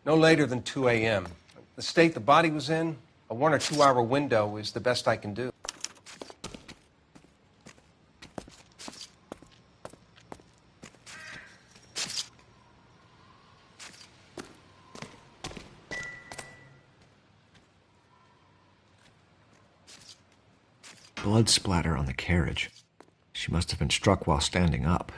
No later than 2 a.m. The state the body was in, a 1 or 2 hour window is the best I can do. Blood splatter on the carriage. She must have been struck while standing up.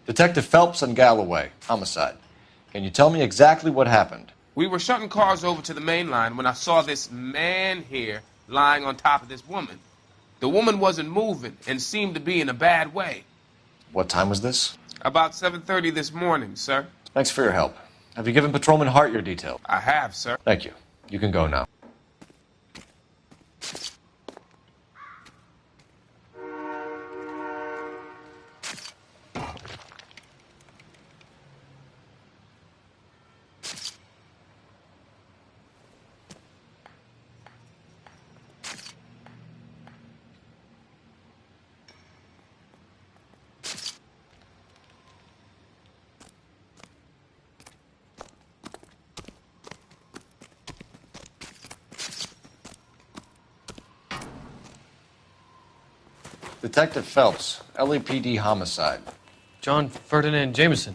Detective Phelps and Galloway, homicide. Can you tell me exactly what happened? We were shutting cars over to the main line when I saw this man here lying on top of this woman. The woman wasn't moving and seemed to be in a bad way. What time was this? About 7:30 this morning, sir. Thanks for your help. Have you given Patrolman Hart your details? I have, sir. Thank you. You can go now. Detective Phelps, LAPD homicide. John Ferdinand Jameson.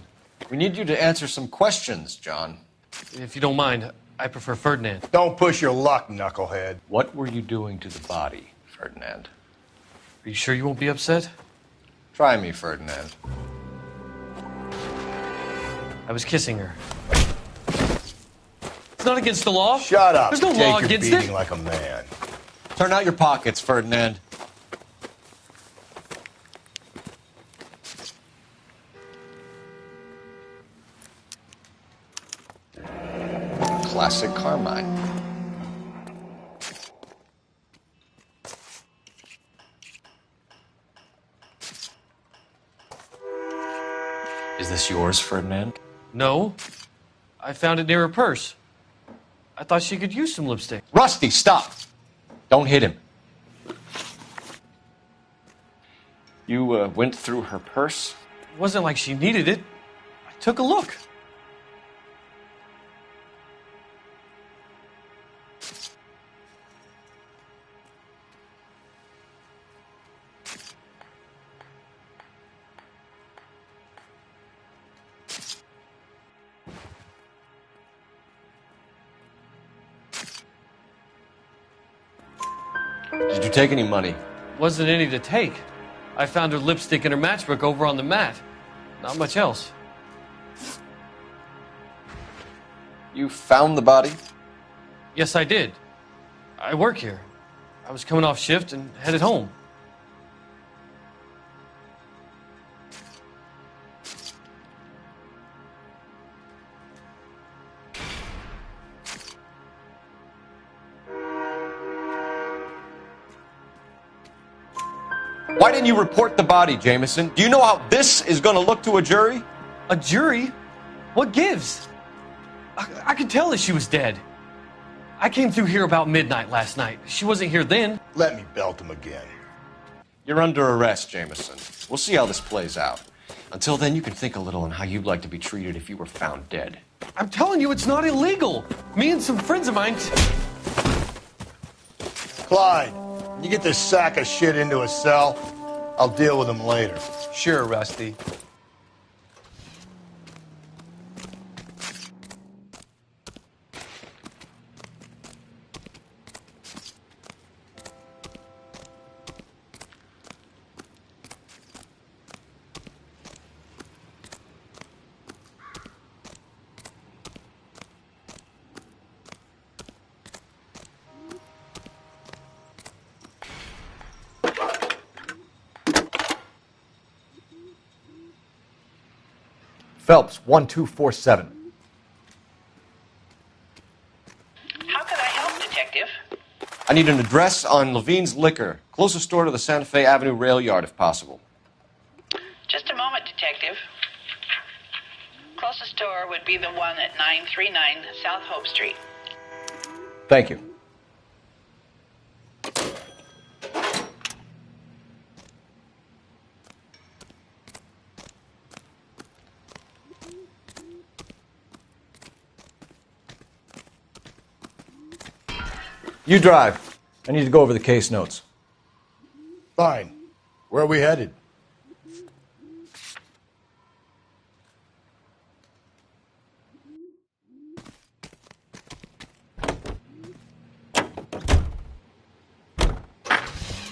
We need you to answer some questions, John. If you don't mind, I prefer Ferdinand. Don't push your luck, knucklehead. What were you doing to the body, Ferdinand? Are you sure you won't be upset? Try me, Ferdinand. I was kissing her. It's not against the law. Shut up. There's no Take law your against beating it. like a man. Turn out your pockets, Ferdinand. Classic Carmine. Is this yours, Ferdinand? No. I found it near her purse. I thought she could use some lipstick. Rusty, stop! Don't hit him. You went through her purse? It wasn't like she needed it. I took a look. Did you take any money? Wasn't any to take. I found her lipstick and her matchbook over on the mat. Not much else. You found the body? Yes, I did. I work here. I was coming off shift and headed home. Why didn't you report the body, Jameson? Do you know how this is going to look to a jury? A jury? What gives? I could tell that she was dead. I came through here about midnight last night. She wasn't here then. Let me belt him again. You're under arrest, Jameson. We'll see how this plays out. Until then, you can think a little on how you'd like to be treated if you were found dead. I'm telling you, it's not illegal. Me and some friends of mine... Clyde, you get this sack of shit into a cell. I'll deal with him later. Sure, Rusty. Phelps, 1247. How can I help, Detective? I need an address on Levine's Liquor. Closest store to the Santa Fe Avenue rail yard, if possible. Just a moment, Detective. Closest store would be the one at 939 South Hope Street. Thank you. You drive. I need to go over the case notes. Fine. Where are we headed?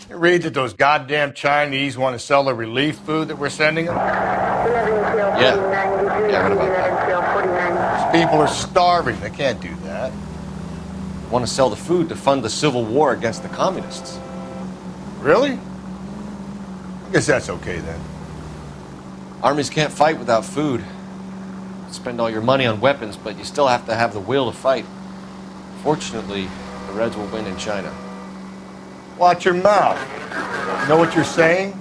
You read that those goddamn Chinese want to sell the relief food that we're sending them? Yeah. Yeah, I read about that. These people are starving. They can't do that. Want to sell the food to fund the civil war against the communists. Really? I guess that's okay then. Armies can't fight without food. Spend all your money on weapons, but you still have to have the will to fight. Fortunately, the Reds will win in China. Watch your mouth. You know what you're saying?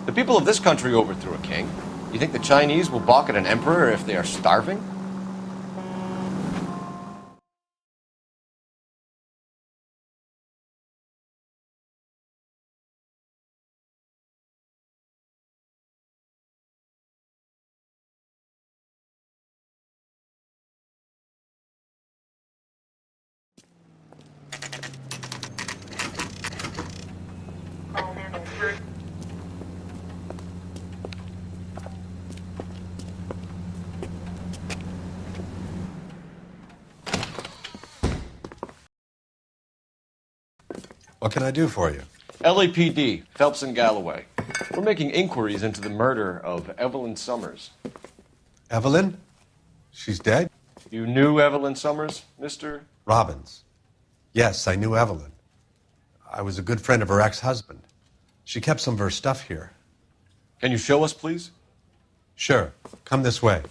The people of this country overthrew a king. You think the Chinese will balk at an emperor if they are starving? What can I do for you? LAPD, Phelps and Galloway. We're making inquiries into the murder of Evelyn Summers. Evelyn? She's dead? You knew Evelyn Summers, Mr. Robbins. Yes, I knew Evelyn. I was a good friend of her ex-husband. She kept some of her stuff here. Can you show us, please? Sure. Come this way.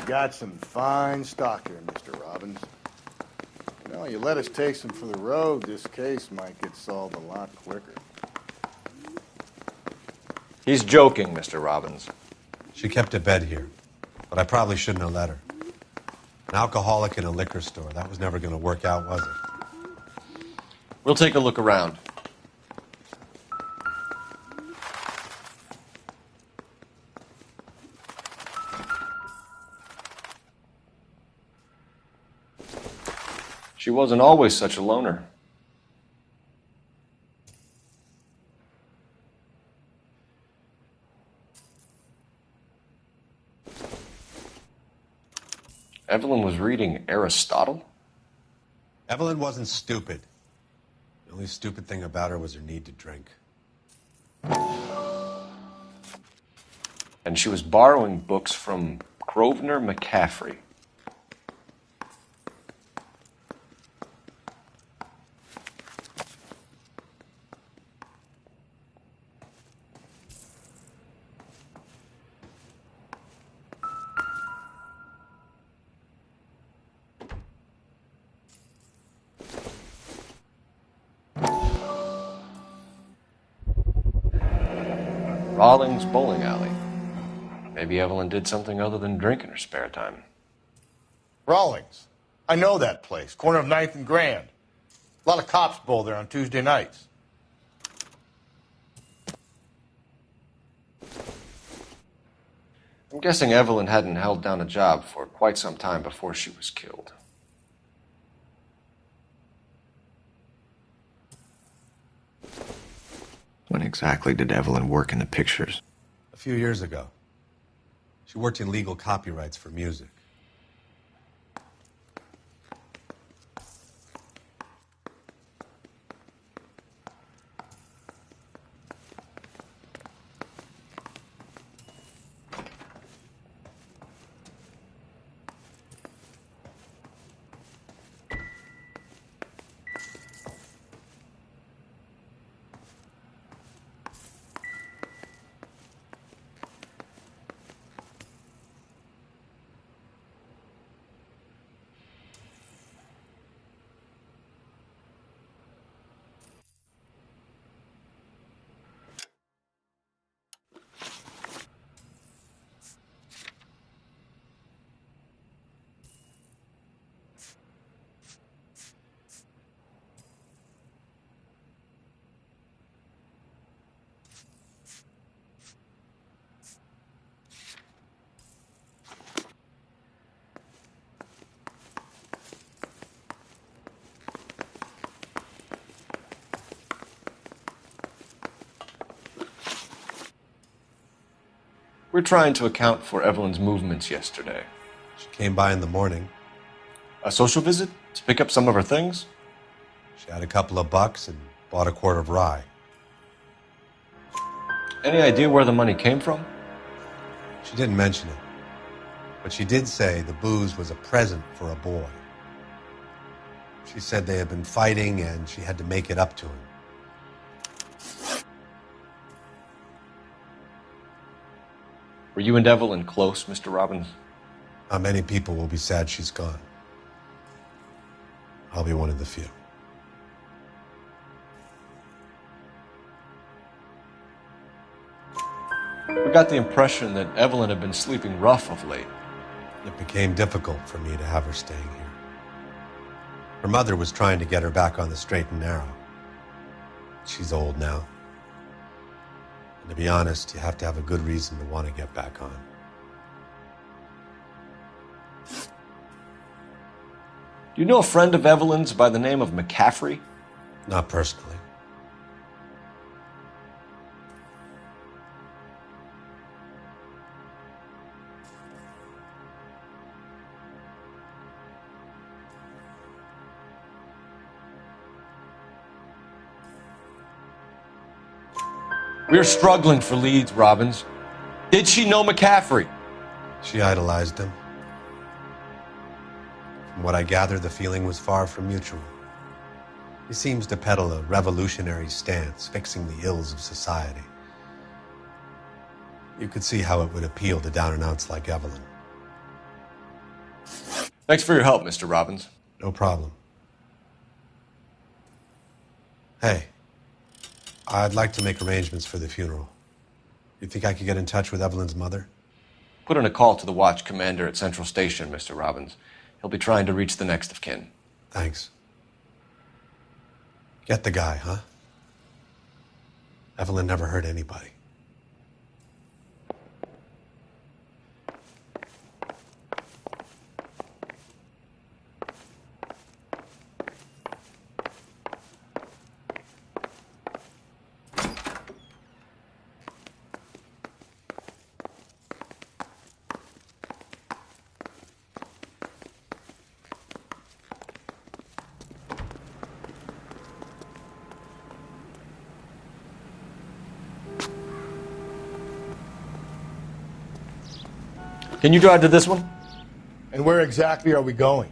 Got some fine stock here, Mr. Robbins. Well, you let us take some for the road, this case might get solved a lot quicker. He's joking, Mr. Robbins. She kept a bed here, but I probably shouldn't have let her. An alcoholic in a liquor store. That was never going to work out, was it? We'll take a look around. She wasn't always such a loner. Evelyn was reading Aristotle? Evelyn wasn't stupid. The only stupid thing about her was her need to drink. And she was borrowing books from Grosvenor McCaffrey. Rawlings Bowling Alley. Maybe Evelyn did something other than drink in her spare time. Rawlings. I know that place. Corner of 9th and Grand. A lot of cops bowl there on Tuesday nights. I'm guessing Evelyn hadn't held down a job for quite some time before she was killed. When exactly did Evelyn work in the pictures? A few years ago. She worked in legal copyrights for music. We're trying to account for Evelyn's movements yesterday. She came by in the morning. A social visit? To pick up some of her things? She had a couple of bucks and bought a quart of rye. Any idea where the money came from? She didn't mention it, but she did say the booze was a present for a boy. She said they had been fighting and she had to make it up to him. Were you and Evelyn close, Mr. Robbins? Not many people will be sad she's gone. I'll be one of the few. We got the impression that Evelyn had been sleeping rough of late. It became difficult for me to have her staying here. Her mother was trying to get her back on the straight and narrow. She's old now. And to be honest, you have to have a good reason to want to get back on. Do you know a friend of Evelyn's by the name of McCaffrey? Not personally. We're struggling for leads, Robbins. Did she know McCaffrey? She idolized him. From what I gather, the feeling was far from mutual. He seems to peddle a revolutionary stance, fixing the ills of society. You could see how it would appeal to down-and-outs like Evelyn. Thanks for your help, Mr. Robbins. No problem. Hey, I'd like to make arrangements for the funeral. You think I could get in touch with Evelyn's mother? Put in a call to the watch commander at Central Station, Mr. Robbins. He'll be trying to reach the next of kin. Thanks. Get the guy, huh? Evelyn never hurt anybody. Can you drive to this one? And where exactly are we going?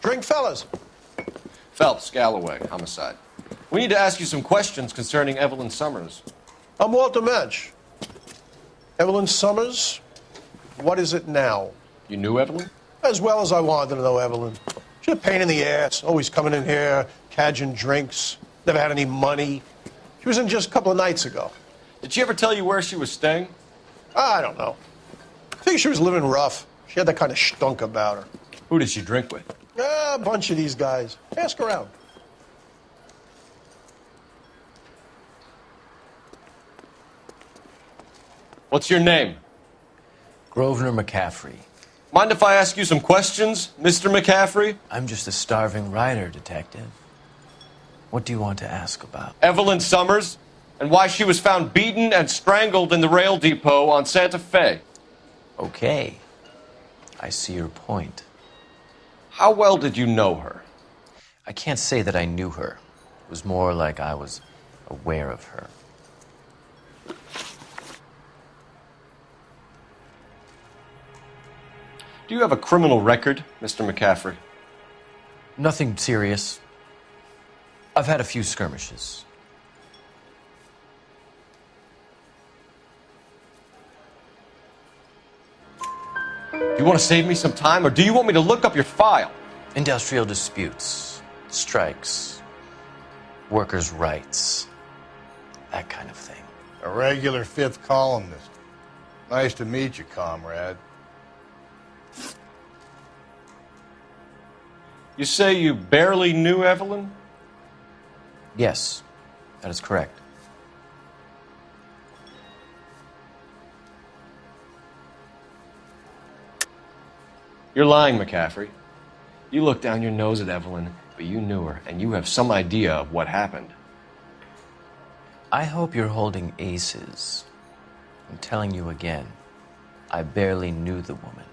Drink, fellas. Phelps, Galloway, homicide. We need to ask you some questions concerning Evelyn Summers. I'm Walter Mensch. Evelyn Summers, what is it now? You knew Evelyn? As well as I wanted to know Evelyn. She's a pain in the ass, always coming in here, cadging drinks, never had any money. She was in just a couple of nights ago. Did she ever tell you where she was staying? I don't know. I think she was living rough. She had that kind of stunk about her. Who did she drink with? A bunch of these guys. Ask around. What's your name? Grosvenor McCaffrey. Mind if I ask you some questions, Mr. McCaffrey? I'm just a starving writer, Detective. What do you want to ask about? Evelyn Summers, and why she was found beaten and strangled in the rail depot on Santa Fe. Okay. I see your point. How well did you know her? I can't say that I knew her. It was more like I was aware of her. Do you have a criminal record, Mr. McCaffrey? Nothing serious. I've had a few skirmishes. Do you want to save me some time, or do you want me to look up your file? Industrial disputes, strikes, workers' rights, that kind of thing. A regular fifth columnist. Nice to meet you, comrade. You say you barely knew Evelyn? Yes, that is correct. You're lying, McCaffrey. You looked down your nose at Evelyn, but you knew her, and you have some idea of what happened. I hope you're holding aces. I'm telling you again, I barely knew the woman.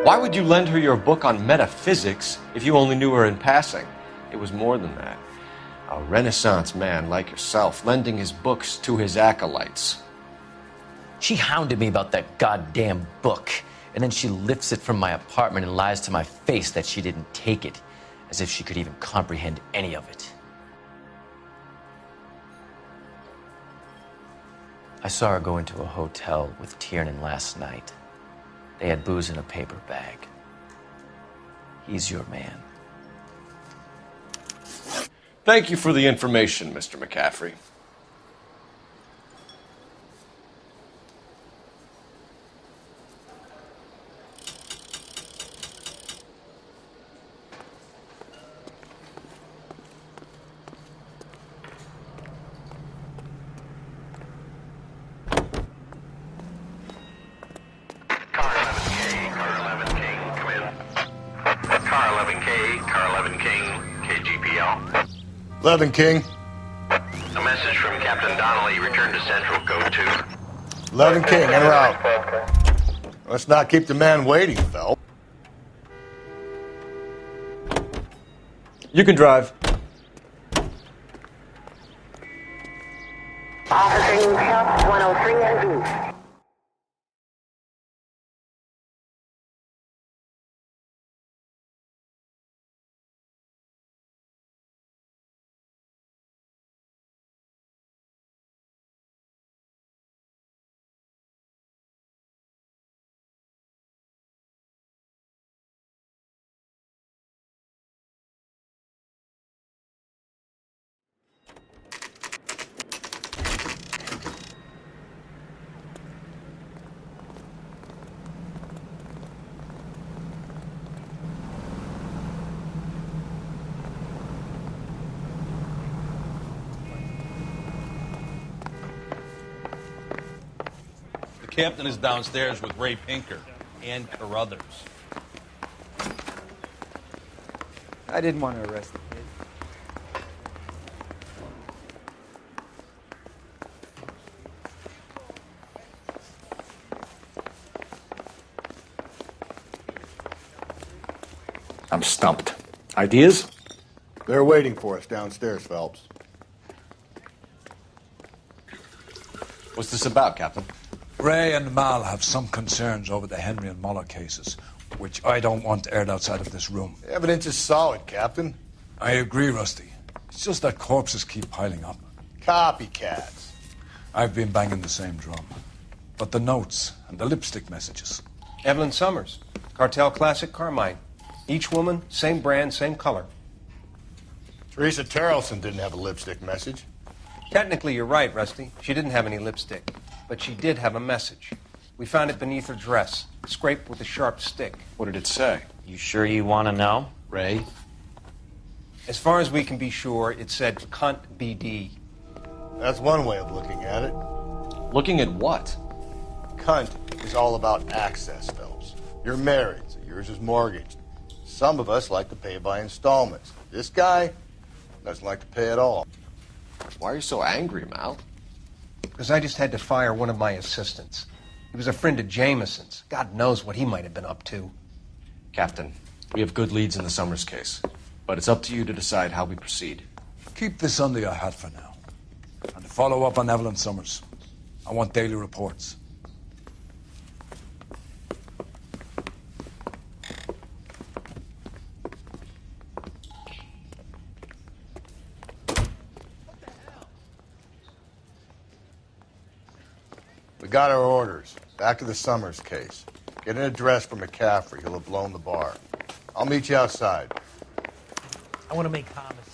Why would you lend her your book on metaphysics if you only knew her in passing? It was more than that. A Renaissance man like yourself lending his books to his acolytes. She hounded me about that goddamn book, and then she lifts it from my apartment and lies to my face that she didn't take it, as if she could even comprehend any of it. I saw her go into a hotel with Tiernan last night. They had booze in a paper bag. He's your man. Thank you for the information, Mr. McCaffrey. Car 11K, Car 11 King, KGPL. 11 King. A message from Captain Donnelly. Return to Central, code 2. 11 King, en route. Let's not keep the man waiting, Phelps. You can drive. Officer needs help, 103 and B. The captain is downstairs with Ray Pinker and Carruthers. I didn't want to arrest the kid. I'm stumped. Ideas? They're waiting for us downstairs, Phelps. What's this about, Captain? Ray and Mal have some concerns over the Henry and Muller cases, which I don't want aired outside of this room. The evidence is solid, Captain. I agree, Rusty. It's just that corpses keep piling up. Copycats. I've been banging the same drum. But the notes and the lipstick messages. Evelyn Summers, Cartel Classic Carmine. Each woman, same brand, same color. Teresa Terrelson didn't have a lipstick message. Technically, you're right, Rusty. She didn't have any lipstick. But she did have a message. We found it beneath her dress, scraped with a sharp stick. What did it say? You sure you want to know? Ray? As far as we can be sure, it said cunt BD. That's one way of looking at it. Looking at what? Cunt is all about access, Phelps. You're married, so yours is mortgaged. Some of us like to pay by installments. This guy doesn't like to pay at all. Why are you so angry, Mal? Because I just had to fire one of my assistants. He was a friend of Jameson's. God knows what he might have been up to. Captain, we have good leads in the Summers case, but it's up to you to decide how we proceed. Keep this under your hat for now. And to follow up on Evelyn Summers, I want daily reports. We got our orders. Back to the Summers case. Get an address for McCaffrey. He'll have blown the bar. I'll meet you outside. I want to make homicide.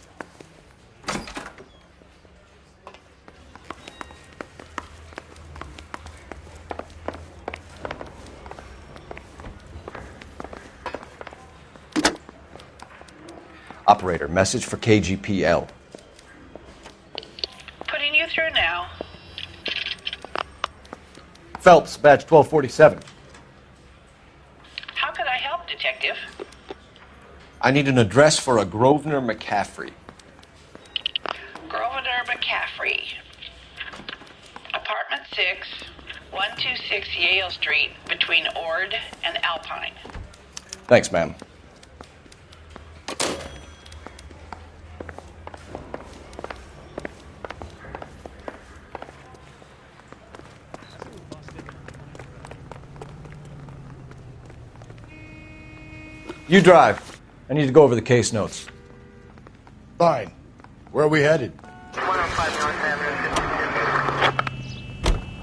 Operator, message for KGPL. Putting you through now. Phelps, badge 1247. How could I help, Detective? I need an address for a Grosvenor McCaffrey. Grosvenor McCaffrey. Apartment 6, 126 Yale Street, between Ord and Alpine. Thanks, ma'am. You drive. I need to go over the case notes. Fine. Where are we headed?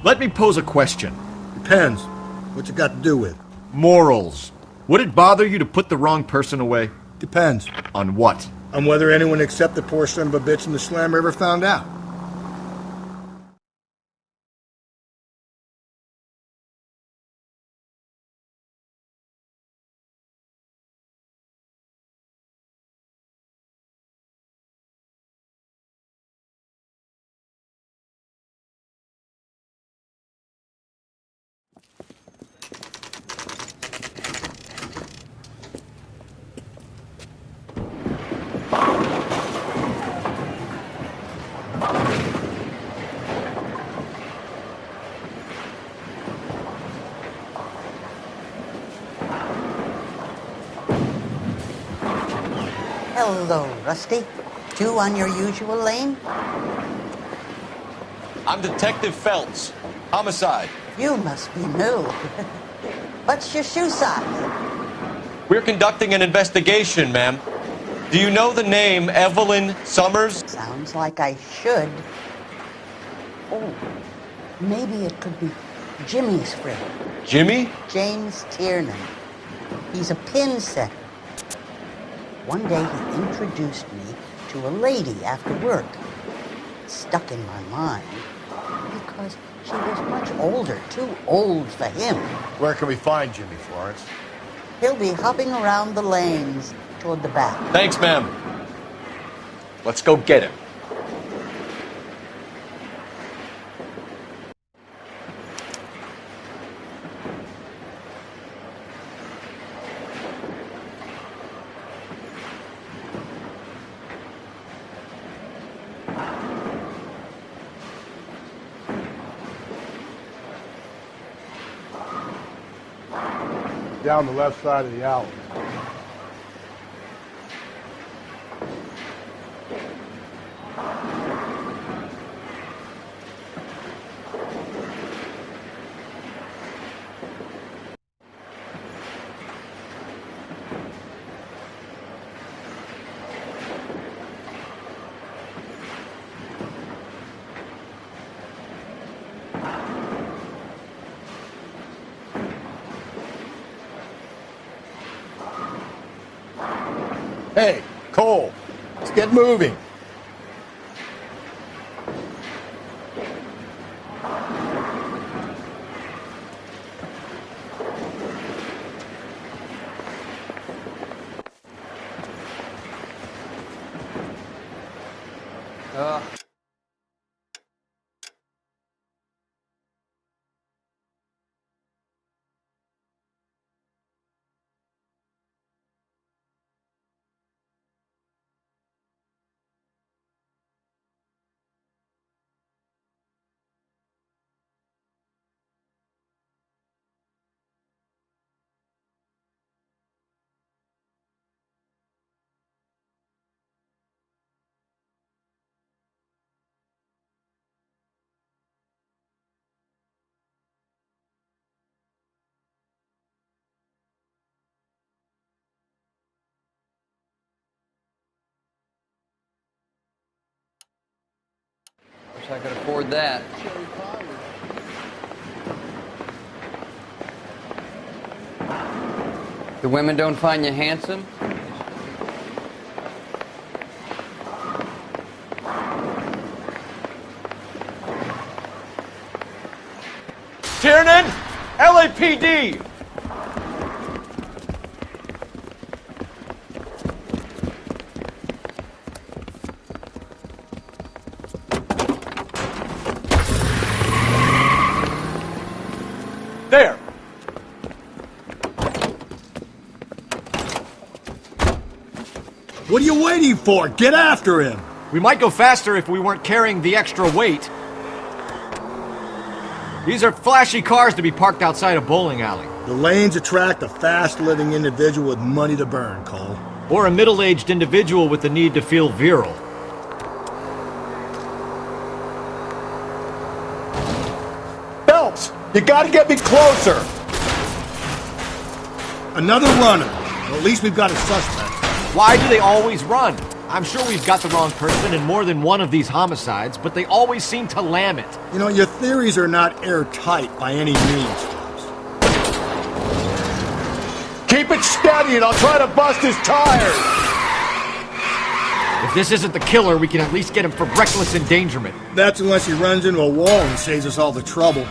Let me pose a question. Depends. What's it got to do with? Morals. Would it bother you to put the wrong person away? Depends. On what? On whether anyone except the poor son of a bitch in the slammer ever found out. Hello, Rusty. Two on your usual lane? I'm Detective Phelps. Homicide. You must be new. What's your shoe size? We're conducting an investigation, ma'am. Do you know the name Evelyn Summers? Sounds like I should. Oh, maybe it could be Jimmy's friend. Jimmy? James Tiernan. He's a pin setter. One day he introduced me to a lady after work. It stuck in my mind because she was much older, too old for him. Where can we find Jimmy, Florence? He'll be hopping around the lanes toward the back. Thanks, ma'am. Let's go get him. Down the left side of the alley. Hey, Cole, let's get moving. I could afford that. The women don't find you handsome? Tiernan! LAPD! There! What are you waiting for? Get after him! We might go faster if we weren't carrying the extra weight. These are flashy cars to be parked outside a bowling alley. The lanes attract a fast-living individual with money to burn, Cole. Or a middle-aged individual with the need to feel virile. Phelps, you gotta get me closer! Another runner. Well, at least we've got a suspect. Why do they always run? I'm sure we've got the wrong person in more than one of these homicides, but they always seem to lam it. You know, your theories are not airtight by any means, Phelps. Keep it steady and I'll try to bust his tires! If this isn't the killer, we can at least get him for reckless endangerment. That's unless he runs into a wall and saves us all the trouble.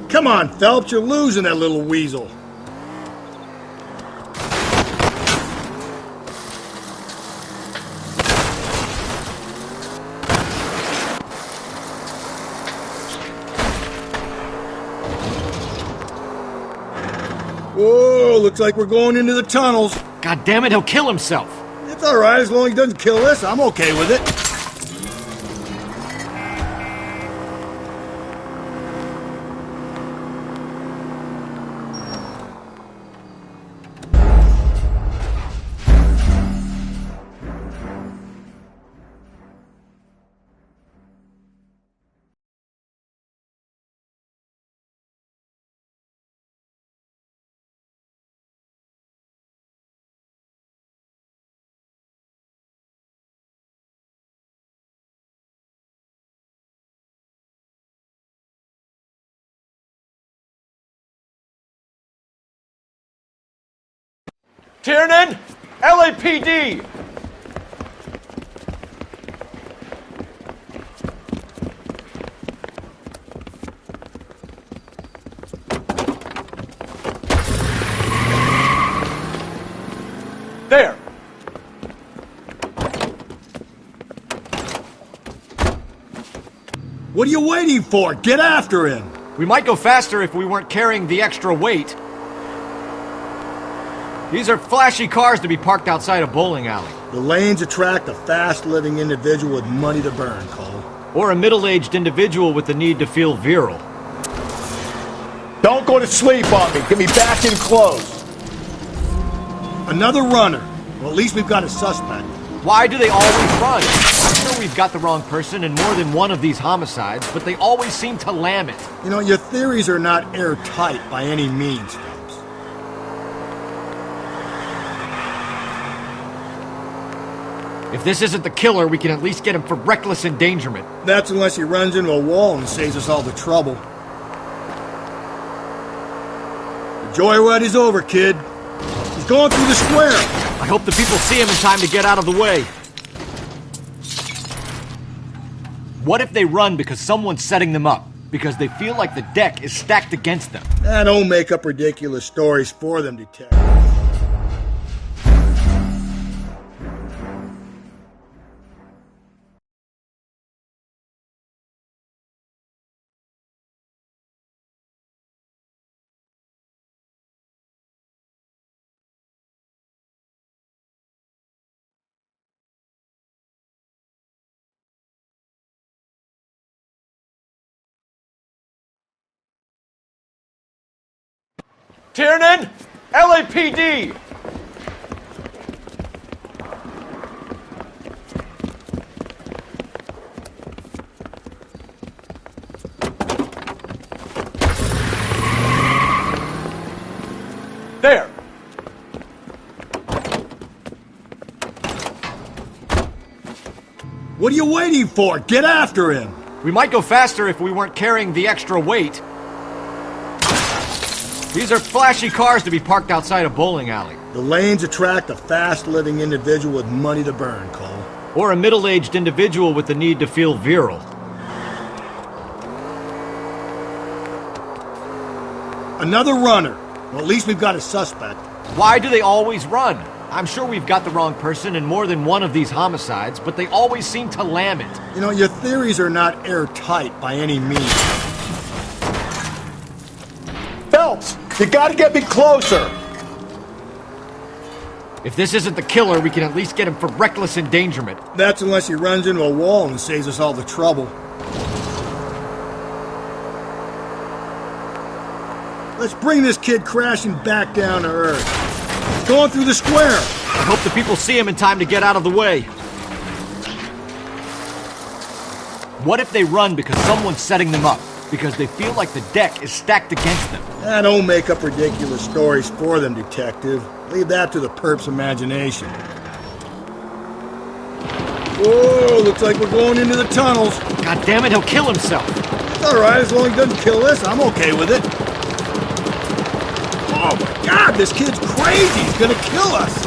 Come on, Phelps, you're losing that little weasel. Whoa, looks like we're going into the tunnels. God damn it, he'll kill himself. It's all right, as long as he doesn't kill us, I'm okay with it. Tiernan! LAPD! There! What are you waiting for? Get after him! We might go faster if we weren't carrying the extra weight. These are flashy cars to be parked outside a bowling alley. The lanes attract a fast-living individual with money to burn, Cole. Or a middle-aged individual with the need to feel virile. Don't go to sleep on me. Get me back in close. Another runner. Well, at least we've got a suspect. Why do they always run? I'm sure we've got the wrong person in more than one of these homicides, but they always seem to lam it. You know, your theories are not airtight by any means, Phelps. If this isn't the killer, we can at least get him for reckless endangerment. That's unless he runs into a wall and saves us all the trouble. The joyride is over, kid. He's going through the square. I hope the people see him in time to get out of the way. What if they run because someone's setting them up? Because they feel like the deck is stacked against them? Don't make up ridiculous stories for them, detective. Tiernan! LAPD! There! What What are you waiting for? Get after him! We might go faster if we weren't carrying the extra weight. These are flashy cars to be parked outside a bowling alley. The lanes attract a fast-living individual with money to burn, Cole. Or a middle-aged individual with the need to feel virile. Another runner. Well, at least we've got a suspect. Why do they always run? I'm sure we've got the wrong person in more than one of these homicides, but they always seem to lam it. You know, your theories are not airtight by any means. Phelps, you gotta get me closer! If this isn't the killer, we can at least get him for reckless endangerment. That's unless he runs into a wall and saves us all the trouble. Let's bring this kid crashing back down to earth. Going through the square. I hope the people see him in time to get out of the way. What if they run because someone's setting them up? Because they feel like the deck is stacked against them? Don't make up ridiculous stories for them, detective. Leave that to the perp's imagination. Whoa, looks like we're going into the tunnels. God damn it, he'll kill himself. It's all right, as long as he doesn't kill us, I'm okay with it. Oh my God, this kid's crazy. He's gonna kill us.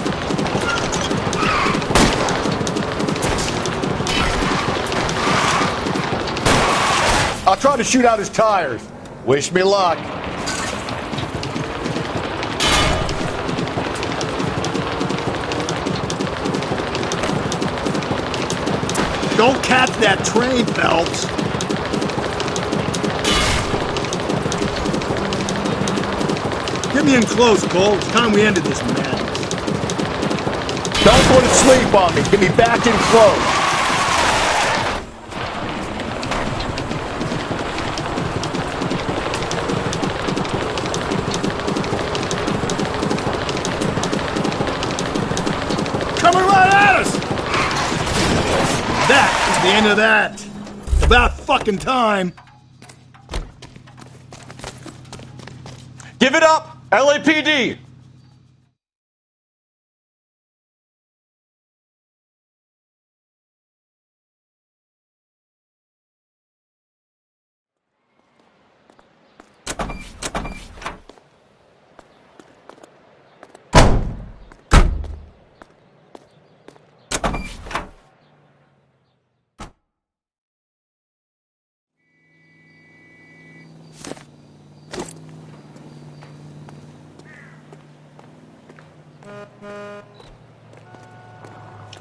I'll try to shoot out his tires. Wish me luck. Don't catch that train, Phelps. Get me in close, Cole. It's time we ended this madness. Don't go to sleep on me. Get me back in close. Coming right at us! That is the end of that. About fucking time. Give it up, LAPD!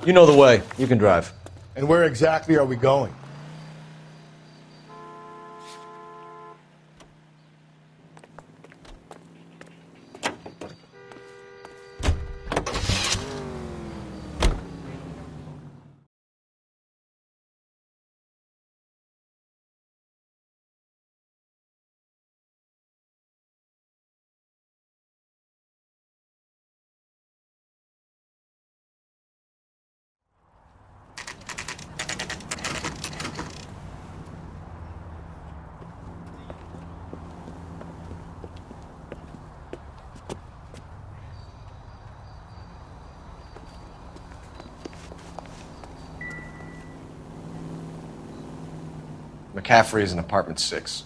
You know the way. You can drive. And where exactly are we going? McCaffrey is in apartment 6.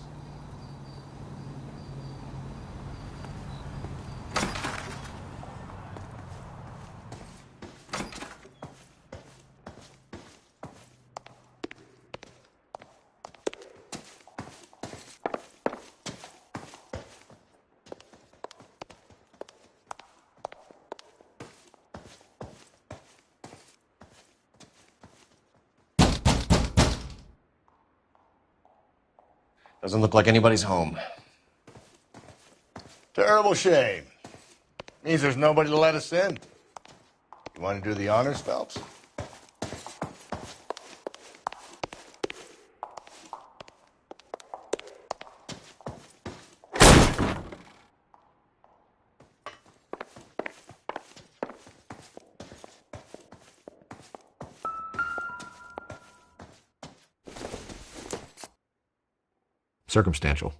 Doesn't look like anybody's home. Terrible shame. Means there's nobody to let us in. You want to do the honors, Phelps? Circumstantial.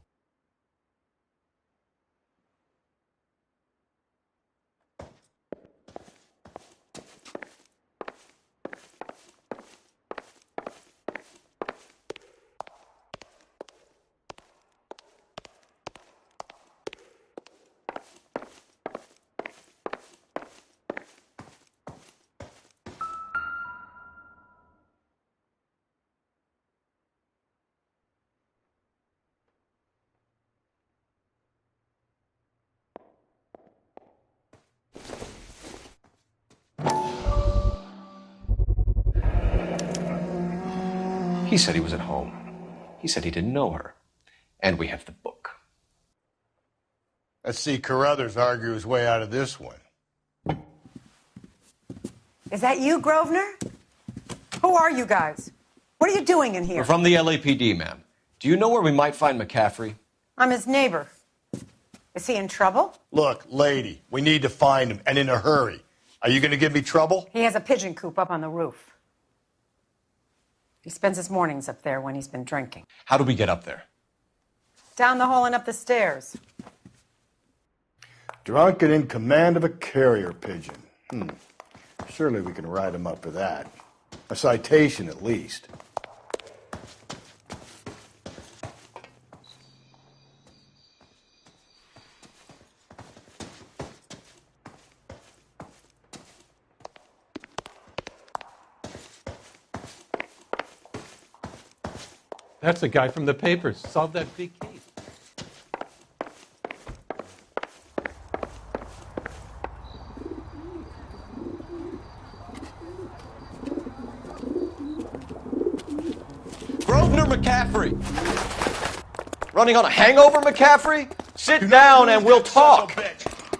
He said he was at home. He said he didn't know her. And we have the book. Let's see Carruthers argue his way out of this one. Is that you, Grosvenor? Who are you guys? What are you doing in here? We're from the LAPD, ma'am. Do you know where we might find McCaffrey? I'm his neighbor. Is he in trouble? Look, lady, we need to find him, and in a hurry. Are you going to give me trouble? He has a pigeon coop up on the roof. He spends his mornings up there when he's been drinking. How do we get up there? Down the hall and up the stairs. Drunk and in command of a carrier pigeon. Surely we can write him up for that. A citation, at least. That's the guy from the papers. Solved that big case. Grosvenor McCaffrey! Running on a hangover, McCaffrey? Sit down and we'll talk.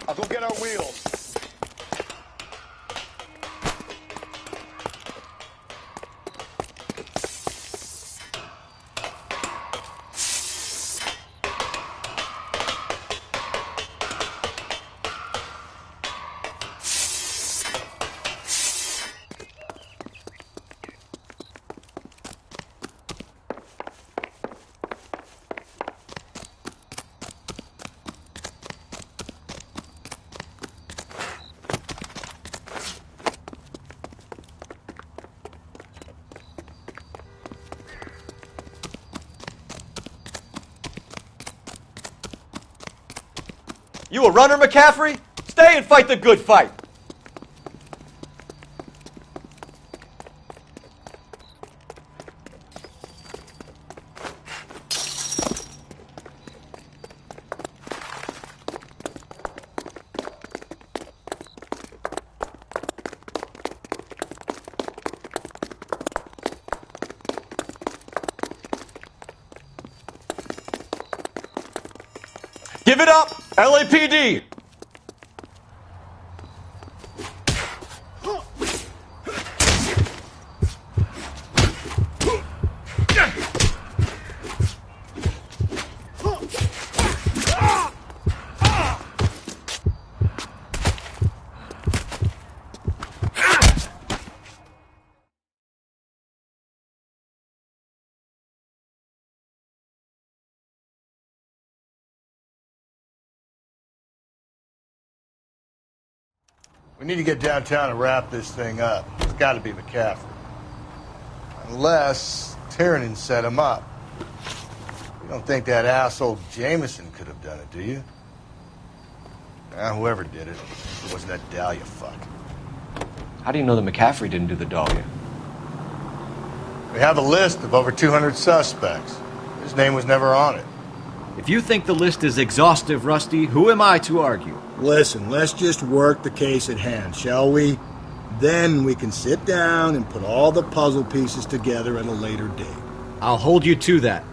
I'll go get our wheels. You a runner, McCaffrey? Stay and fight the good fight. Give it up, LAPD! We need to get downtown and wrap this thing up. It's got to be McCaffrey. Unless Tiernan set him up. You don't think that asshole Jameson could have done it, do you? Whoever did it. It wasn't that Dahlia fuck. How do you know that McCaffrey didn't do the Dahlia? We have a list of over 200 suspects. His name was never on it. If you think the list is exhaustive, Rusty, who am I to argue? Listen, let's just work the case at hand, shall we? Then we can sit down and put all the puzzle pieces together at a later date. I'll hold you to that.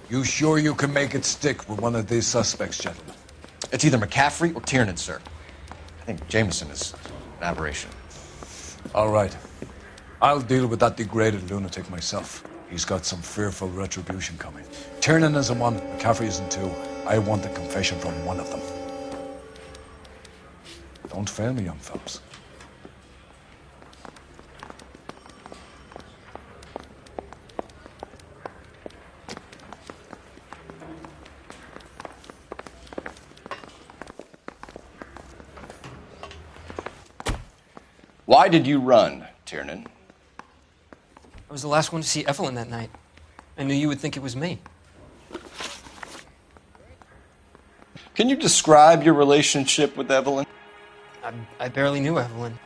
You sure you can make it stick with one of these suspects, gentlemen? It's either McCaffrey or Tiernan, sir. I think Jameson is an aberration. All right. I'll deal with that degraded lunatic myself. He's got some fearful retribution coming. Tiernan isn't one, McCaffrey isn't two. I want a confession from one of them. Don't fail me, young fellas. Why did you run, Tiernan? I was the last one to see Evelyn that night. I knew you would think it was me. Can you describe your relationship with Evelyn? I barely knew Evelyn.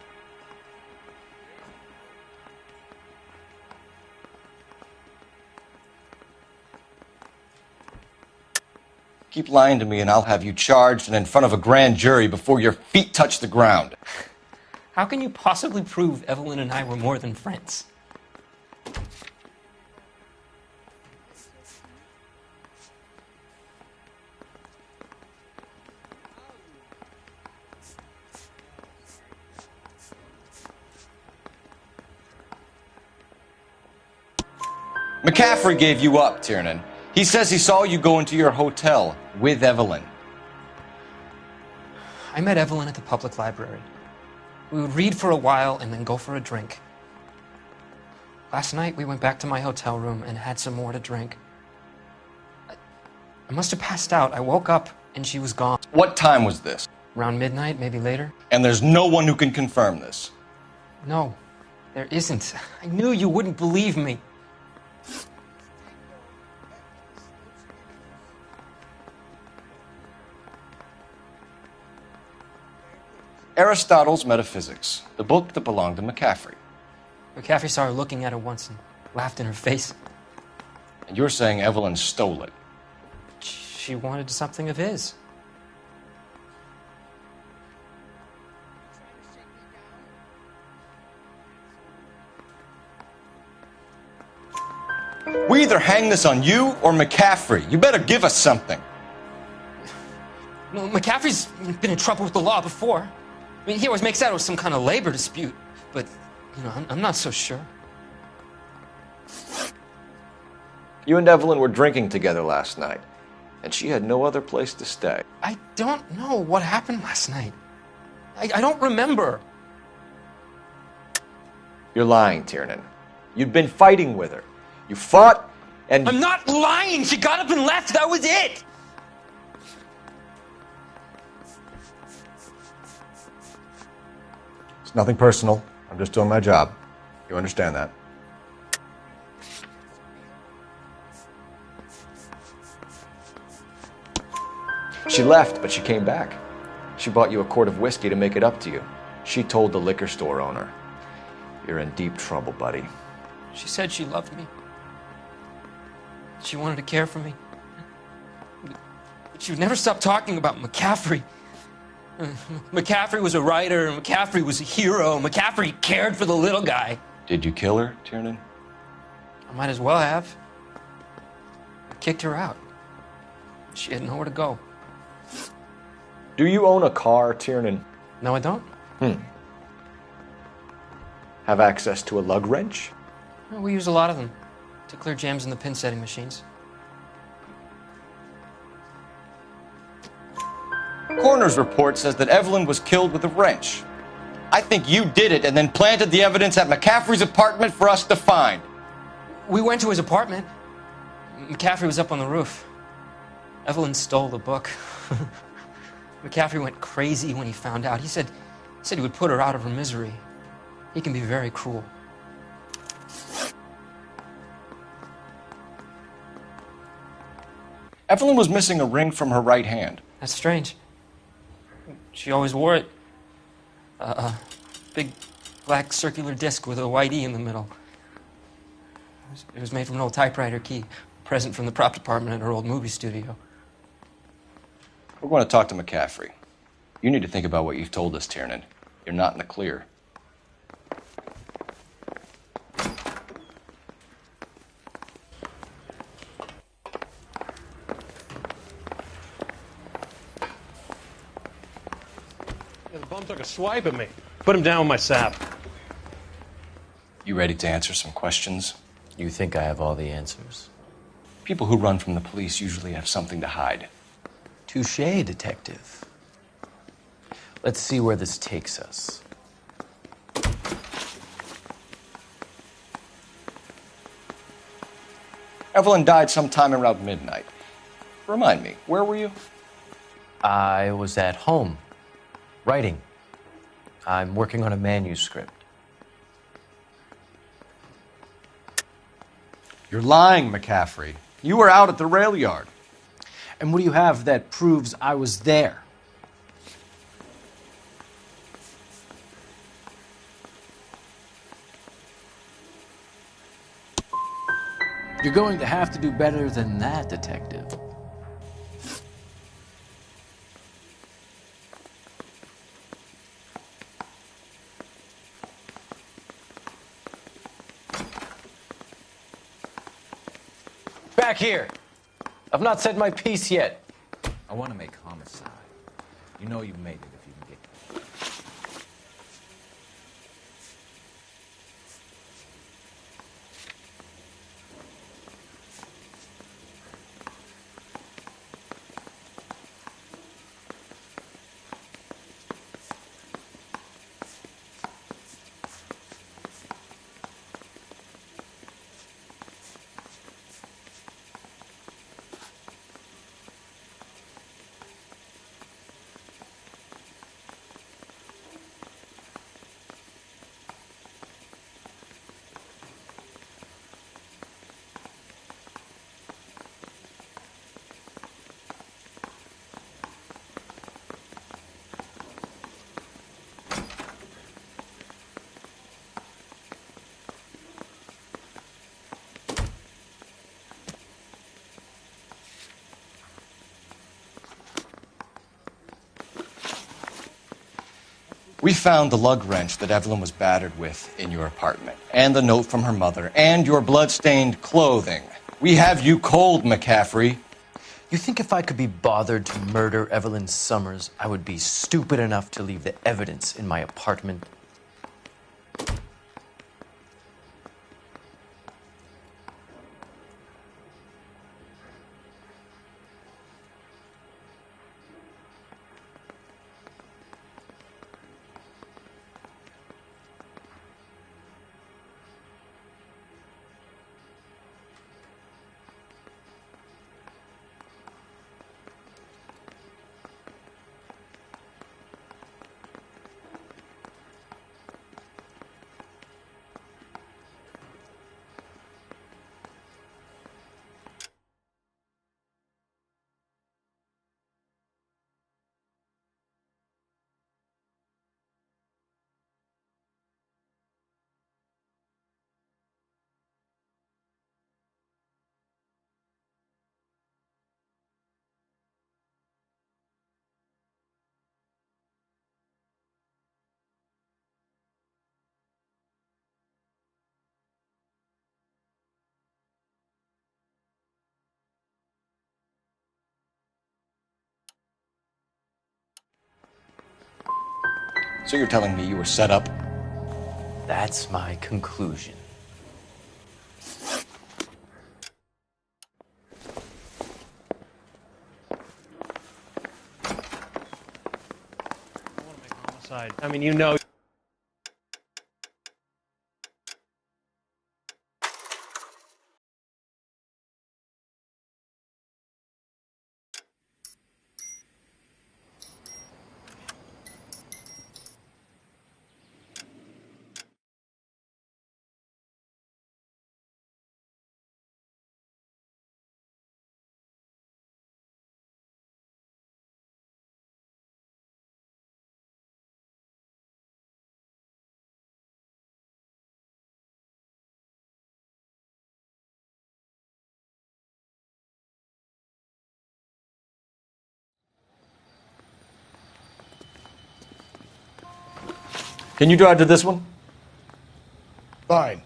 Keep lying to me and I'll have you charged and in front of a grand jury before your feet touch the ground. How can you possibly prove Evelyn and I were more than friends? McCaffrey gave you up, Tiernan. He says he saw you go into your hotel with Evelyn. I met Evelyn at the public library. We would read for a while and then go for a drink. Last night, we went back to my hotel room and had some more to drink. I must have passed out. I woke up and she was gone. What time was this? Around midnight, maybe later. And there's no one who can confirm this? No, there isn't. I knew you wouldn't believe me. Aristotle's Metaphysics, the book that belonged to McCaffrey. McCaffrey saw her looking at it once and laughed in her face. And you're saying Evelyn stole it? She wanted something of his. We either hang this on you or McCaffrey. You better give us something. No, McCaffrey's been in trouble with the law before. I mean, he always makes out it was some kind of labor dispute, but, you know, I'm not so sure. You and Evelyn were drinking together last night, and she had no other place to stay. I don't know what happened last night. I don't remember. You're lying, Tiernan. You'd been fighting with her. You fought, and... I'm not lying! She got up and left, that was it! It's nothing personal. I'm just doing my job. You understand that? She left, but she came back. She bought you a quart of whiskey to make it up to you. She told the liquor store owner. You're in deep trouble, buddy. She said she loved me. She wanted to care for me. But she would never stop talking about McCaffrey. McCaffrey was a writer, McCaffrey was a hero, McCaffrey cared for the little guy. Did you kill her, Tiernan? I might as well have. I kicked her out. She had nowhere to go. Do you own a car, Tiernan? No, I don't. Have access to a lug wrench? Well, we use a lot of them to clear jams in the pin setting machines. Coroner's report says that Evelyn was killed with a wrench. I think you did it and then planted the evidence at McCaffrey's apartment for us to find. We went to his apartment. McCaffrey was up on the roof. Evelyn stole the book. McCaffrey went crazy when he found out. He said he would put her out of her misery. He can be very cruel. Evelyn was missing a ring from her right hand. That's strange. She always wore it. A big black circular disc with a white E in the middle. It was made from an old typewriter key, a present from the prop department at her old movie studio. We're going to talk to McCaffrey. You need to think about what you've told us, Tiernan. You're not in the clear. The bum took a swipe at me. Put him down with my sap. You ready to answer some questions? You think I have all the answers? People who run from the police usually have something to hide. Touché, detective. Let's see where this takes us. Evelyn died sometime around midnight. Remind me, where were you? I was at home, writing. I'm working on a manuscript. You're lying, McCaffrey. You were out at the rail yard. And what do you have that proves I was there? You're going to have to do better than that, Detective. Back here! I've not said my piece yet. I want to make homicide. You know you made it if you can get it. We found the lug wrench that Evelyn was battered with in your apartment, and the note from her mother, and your blood-stained clothing. We have you cold, McCaffrey. You think if I could be bothered to murder Evelyn Summers, I would be stupid enough to leave the evidence in my apartment? So you're telling me you were set up? That's my conclusion. I mean, you know. Can you drive to this one? Fine.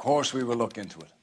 course we will look into it.